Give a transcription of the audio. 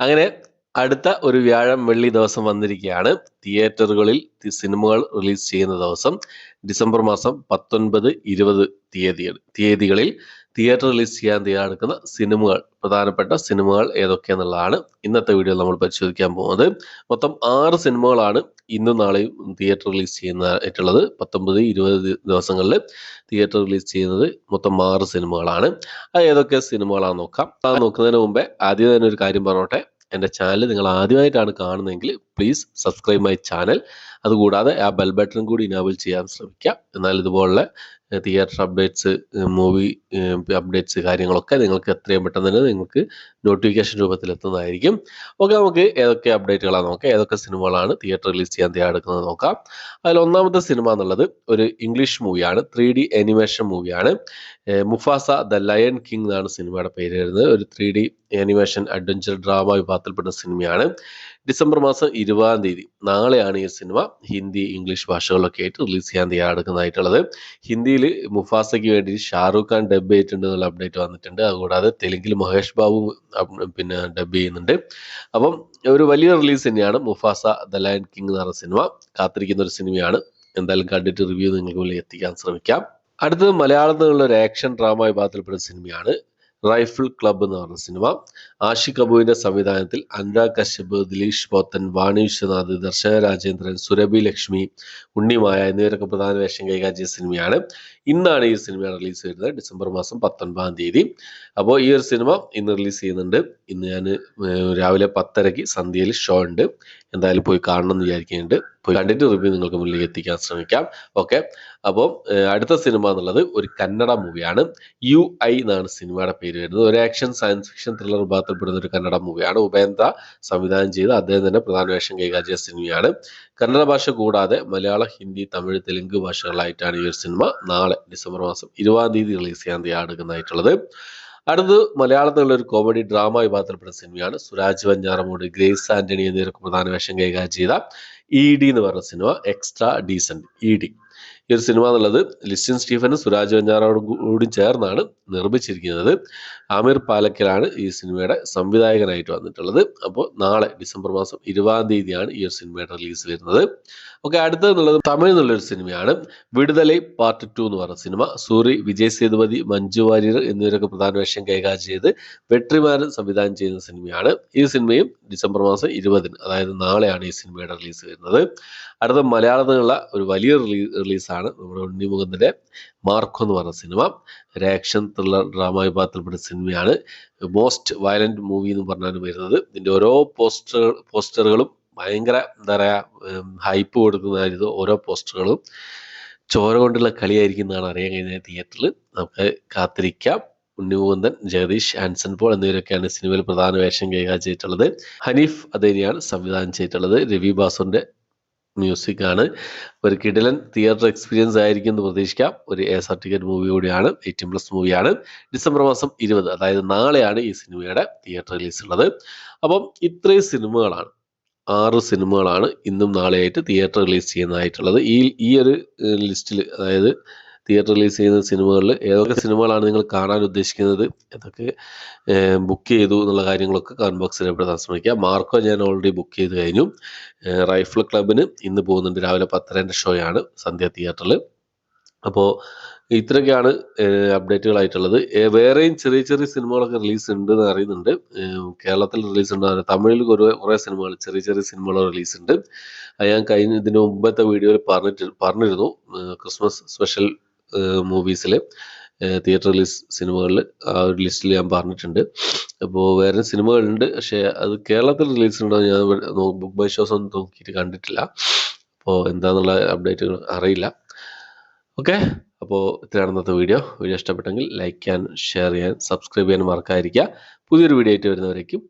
അങ്ങനെ അടുത്ത ഒരു വ്യാഴം വെള്ളി ദിവസം വന്നിരിക്കുകയാണ്. തിയേറ്ററുകളിൽ സിനിമകൾ റിലീസ് ചെയ്യുന്ന ദിവസം ഡിസംബർ മാസം 19, 20 തീയതികളിൽ തിയേറ്റർ റിലീസ് ചെയ്യാൻ തയ്യാറെടുക്കുന്ന പ്രധാനപ്പെട്ട സിനിമകൾ ഏതൊക്കെയെന്നുള്ളതാണ് ഇന്നത്തെ വീഡിയോയിൽ നമ്മൾ പരിശോധിക്കാൻ പോകുന്നത്. മൊത്തം 6 സിനിമകളാണ് ഇന്നും നാളെയും തിയേറ്റർ റിലീസ് ചെയ്യുന്നതായിട്ടുള്ളത്. 19, 20 ദിവസങ്ങളിൽ തിയേറ്റർ റിലീസ് ചെയ്യുന്നത് മൊത്തം 6 സിനിമകളാണ്. അത് ഏതൊക്കെ സിനിമകളാണെന്ന് നോക്കാം. അത് നോക്കുന്നതിന് മുമ്പേ ആദ്യം തന്നെ ഒരു കാര്യം പറഞ്ഞോട്ടെ. എൻ്റെ ചാനൽ നിങ്ങൾ ആദ്യമായിട്ടാണ് കാണുന്നതെങ്കിൽ പ്ലീസ് സബ്സ്ക്രൈബ് മൈ ചാനൽ. അതുകൂടാതെ ആ ബെൽ ബട്ടൺ കൂടി ഇനാബിൾ ചെയ്യാൻ ശ്രമിക്കുക. എന്നാൽ ഇതുപോലുള്ള തിയേറ്റർ അപ്ഡേറ്റ്സ്, മൂവി അപ്ഡേറ്റ്സ് കാര്യങ്ങളൊക്കെ നിങ്ങൾക്ക് എത്രയും പെട്ടെന്ന് തന്നെ നിങ്ങൾക്ക് നോട്ടിഫിക്കേഷൻ രൂപത്തിൽ എത്തുന്നതായിരിക്കും. ഓക്കെ, നമുക്ക് ഏതൊക്കെ അപ്ഡേറ്റുകളാണ് നോക്കാം, ഏതൊക്കെ സിനിമകളാണ് തിയേറ്റർ റിലീസ് ചെയ്യാൻ തയ്യാറെടുക്കുന്നത് നോക്കാം. അതിൽ ഒന്നാമത്തെ സിനിമ എന്നുള്ളത് ഒരു ഇംഗ്ലീഷ് മൂവിയാണ്, 3D ആനിമേഷൻ മൂവിയാണ്. മുഫാസ ദ ലയൺ കിങ് എന്നാണ് സിനിമയുടെ പേര് വരുന്നത്. ഒരു 3D ആനിമേഷൻ അഡ്വഞ്ചർ ഡ്രാമ വിഭാഗത്തിൽപ്പെടുന്ന സിനിമയാണ്. ഡിസംബർ മാസം 20-ാം തീയതി നാളെയാണ് ഈ സിനിമ ഹിന്ദി, ഇംഗ്ലീഷ് ഭാഷകളിലൊക്കെ ആയിട്ട് റിലീസ് ചെയ്യാൻ തയ്യാറെടുക്കുന്നതായിട്ടുള്ളത്. ഹിന്ദിയിൽ മുഫാസയ്ക്ക് വേണ്ടി ഷാറൂഖ് ഖാൻ ഡബ് ചെയ്തിട്ടുണ്ട് എന്നുള്ള അപ്ഡേറ്റ് വന്നിട്ടുണ്ട്. അതുകൂടാതെ തെലുങ്കിൽ മഹേഷ് ബാബു ഡബ് ചെയ്യുന്നുണ്ട്. അപ്പം ഒരു വലിയ റിലീസ് തന്നെയാണ് മുഫാസ ദ ലയൺ കിങ് എന്ന് പറഞ്ഞ സിനിമ. കാത്തിരിക്കുന്ന ഒരു സിനിമയാണ്. എന്തായാലും കണ്ടിട്ട് റിവ്യൂ നിങ്ങൾക്ക് മുന്നിൽ എത്തിക്കാൻ ശ്രമിക്കാം. അടുത്തത് മലയാളത്തിൽ നിന്നുള്ള ഒരു ആക്ഷൻ ഡ്രാമ വിഭാഗത്തിൽപ്പെടുന്ന സിനിമയാണ് റൈഫിൾ ക്ലബ്ബ് എന്ന് പറഞ്ഞ സിനിമ. ആഷിഖ് കപൂറിന്റെ സംവിധാനത്തിൽ അനുരാഗ് കശ്യപ്, ദിലീഷ് പോത്തൻ, വാണി വിശ്വനാഥ്, ദർശന രാജേന്ദ്രൻ, സുരഭി ലക്ഷ്മി, ഉണ്ണിമായ എന്നിവരൊക്കെ പ്രധാന വേഷം കൈകാര്യം ചെയ്ത സിനിമയാണ്. ഇന്നാണ് ഈ സിനിമ റിലീസ് ചെയ്യുന്നത്, ഡിസംബർ മാസം 19-ാം തീയതി. അപ്പോൾ ഈ ഒരു സിനിമ ഇന്ന് റിലീസ് ചെയ്യുന്നുണ്ട്. ഇന്ന് ഞാൻ രാവിലെ 10:30 സന്ധ്യയിൽ ഷോ ഉണ്ട്. എന്തായാലും പോയി കാണണം എന്ന് വിചാരിക്കുന്നുണ്ട്. പോയി കണ്ടിട്ട് റിവ്യൂ നിങ്ങൾക്ക് മുന്നിൽ എത്തിക്കാൻ ശ്രമിക്കാം. ഓക്കെ, അപ്പോൾ അടുത്ത സിനിമ എന്നുള്ളത് ഒരു കന്നഡ മൂവിയാണ്. UI എന്നാണ് സിനിമയുടെ പേര് വരുന്നത്. ഒരു ആക്ഷൻ സയൻസ് ഫിക്ഷൻ ത്രില്ലർ വിഭാഗത്തിൽപ്പെടുന്ന ഒരു കന്നഡ മൂവിയാണ്. ഉപേന്ദ്ര സംവിധാനം ചെയ്ത് അദ്ദേഹം തന്നെ പ്രധാന വേഷം കൈകാര്യം ചെയ്ത സിനിമയാണ്. കന്നഡ ഭാഷ കൂടാതെ മലയാളം, ഹിന്ദി, തമിഴ്, തെലുങ്ക് ഭാഷകളായിട്ടാണ് ഈ ഒരു സിനിമ നാളെ ഡിസംബർ മാസം 20-ാം തീയതി റിലീസ് ചെയ്യാൻ തയ്യാറെടുക്കുന്നതായിട്ടുള്ളത്. അടുത്തത് മലയാളത്തിലുള്ള ഒരു കോമഡി ഡ്രാമ വിഭാഗത്തിൽപ്പെടുന്ന സിനിമയാണ്. സുരാജ് വെഞ്ഞാറമൂട്, ഗ്രേസ് ആന്റണി എന്നിവരൊക്കെ പ്രധാന വേഷം കൈകാര്യം ചെയ്ത ED എന്ന് പറഞ്ഞ സിനിമ, എക്സ്ട്രാ ഡീസന്റ് ED. ഈ ഒരു സിനിമ എന്നുള്ളത് ലിസ്റ്റിൻ സ്റ്റീഫനും സുരാജ് വെഞ്ഞാറോടും കൂടി ചേർന്നാണ് നിർമ്മിച്ചിരിക്കുന്നത്. ആമിർ പാലക്കലാണ് ഈ സിനിമയുടെ സംവിധായകനായിട്ട് വന്നിട്ടുള്ളത്. അപ്പോൾ നാളെ ഡിസംബർ മാസം 20-ാം തീയതിയാണ് ഈ ഒരു സിനിമയുടെ റിലീസ് വരുന്നത്. ഓക്കെ, അടുത്തതെന്നുള്ളത് തമിഴ് എന്നുള്ളൊരു സിനിമയാണ്. വിടുതലൈ പാർട്ട് 2 എന്ന് പറഞ്ഞ സിനിമ. സൂറി, വിജയ് സേതുപതി, മഞ്ജു വാര്യർ എന്നിവരൊക്കെ പ്രധാന വേഷം കൈകാര്യം ചെയ്ത് വെട്രിമാരൻ സംവിധാനം ചെയ്യുന്ന സിനിമയാണ്. ഈ സിനിമയും ഡിസംബർ മാസം 20-ന്, അതായത് നാളെയാണ് ഈ സിനിമയുടെ റിലീസ് വരുന്നത്. അടുത്ത മലയാളത്തിലുള്ള ഒരു വലിയ റിലീസാണ് നമ്മുടെ ഉണ്ണി മുകുന്ദന്റെ മാർക്കോ എന്ന് പറഞ്ഞ സിനിമ. ഒരു ആക്ഷൻ ത്രില്ലർ ഡ്രാമ വിഭാഗത്തിൽപ്പെട്ട സിനിമയാണ്. മോസ്റ്റ് വയലന്റ് മൂവി എന്ന് പറഞ്ഞാണ് വരുന്നത്. ഇതിന്റെ ഓരോ പോസ്റ്ററുകളും ഭയങ്കര എന്താ പറയാ, ഹൈപ്പ് കൊടുക്കുന്നതായിരുന്നു. ഓരോ പോസ്റ്ററുകളും ചോര കൊണ്ടുള്ള കളിയായിരിക്കുന്നതാണ് അറിയാൻ കഴിഞ്ഞത് തിയേറ്ററിൽ. നമുക്ക് കാത്തിരിക്കാം. ഉണ്ണി മുകുന്ദൻ, ജഗദീഷ്, ആൻസൺ പോൾ എന്നിവരൊക്കെയാണ് സിനിമയിൽ പ്രധാന വേഷം കൈകാര്യം ചെയ്തിട്ടുള്ളത്. ഹനീഫ് അദേനിയാണ് സംവിധാനം ചെയ്തിട്ടുള്ളത്. രവി ബാസുവിന്റെ മ്യൂസിക് ആണ്. ഒരു കിടിലൻ തിയേറ്റർ എക്സ്പീരിയൻസ് ആയിരിക്കും എന്ന് പ്രതീക്ഷിക്കാം. ഒരു A സർട്ടിഫിക്കറ്റ് മൂവി കൂടിയാണ്, 18+ മൂവിയാണ്. ഡിസംബർ മാസം 20, അതായത് നാളെയാണ് ഈ സിനിമയുടെ തിയേറ്റർ റിലീസ് ഉള്ളത്. അപ്പം ഇത്രയും സിനിമകളാണ്, 6 സിനിമകളാണ് ഇന്നും നാളെയായിട്ട് തിയേറ്റർ റിലീസ് ചെയ്യുന്നതായിട്ടുള്ളത്. ഈ ഒരു ലിസ്റ്റിൽ, അതായത് തിയേറ്റർ റിലീസ് ചെയ്യുന്ന സിനിമകളിൽ ഏതൊക്കെ സിനിമകളാണ് നിങ്ങൾ കാണാൻ ഉദ്ദേശിക്കുന്നത്, ഏതൊക്കെ ബുക്ക് ചെയ്തു എന്നുള്ള കാര്യങ്ങളൊക്കെ കമന്റ് ബോക്സിൽ രേഖപ്പെടുത്താൻ ശ്രമിക്കുക. മാർക്കോ ഞാൻ ഓൾറെഡി ബുക്ക് ചെയ്ത് കഴിഞ്ഞു. റൈഫിൾ ക്ലബിന് ഇന്ന് പോകുന്നുണ്ട്. രാവിലെ 10:30 ഷോയാണ് സന്ധ്യ തിയേറ്ററിൽ. അപ്പോൾ ഇത്രയൊക്കെയാണ് അപ്ഡേറ്റുകളായിട്ടുള്ളത്. വേറെയും ചെറിയ ചെറിയ സിനിമകളൊക്കെ റിലീസ് ഉണ്ട് എന്ന് അറിയുന്നുണ്ട്. കേരളത്തിൽ റിലീസ് ഉണ്ട്, തമിഴിൽ കുറേ സിനിമകൾ, ചെറിയ ചെറിയ സിനിമകൾ റിലീസ് ഉണ്ട്. അത് ഞാൻ ഇതിന് മുമ്പത്തെ വീഡിയോയിൽ പറഞ്ഞിരുന്നു. ക്രിസ്മസ് സ്പെഷ്യൽ മൂവീസിൽ തിയേറ്റർ റിലീസ് സിനിമകളിൽ ആ ഒരു ലിസ്റ്റിൽ ഞാൻ പറഞ്ഞിട്ടുണ്ട്. അപ്പോൾ വേറെ സിനിമകളുണ്ട്, പക്ഷേ അത് കേരളത്തിൽ റിലീസ് ഉണ്ടോ ഞാൻ ബുക്ക് മൈ ഷോസ് ഒന്നും നോക്കിയിട്ട് കണ്ടിട്ടില്ല. അപ്പോൾ എന്താണെന്നുള്ള അപ്ഡേറ്റുകൾ അറിയില്ല. ഓക്കെ, അപ്പോൾ ഇത്രയാണ് ഇന്നത്തെ വീഡിയോ ഇഷ്ടപ്പെട്ടെങ്കിൽ ലൈക്ക് ചെയ്യാൻ, ഷെയർ ചെയ്യാൻ, സബ്സ്ക്രൈബ് ചെയ്യാൻ മറക്കാതിരിക്കുക. പുതിയൊരു വീഡിയോ ആയിട്ട് വരുന്നവരേക്കും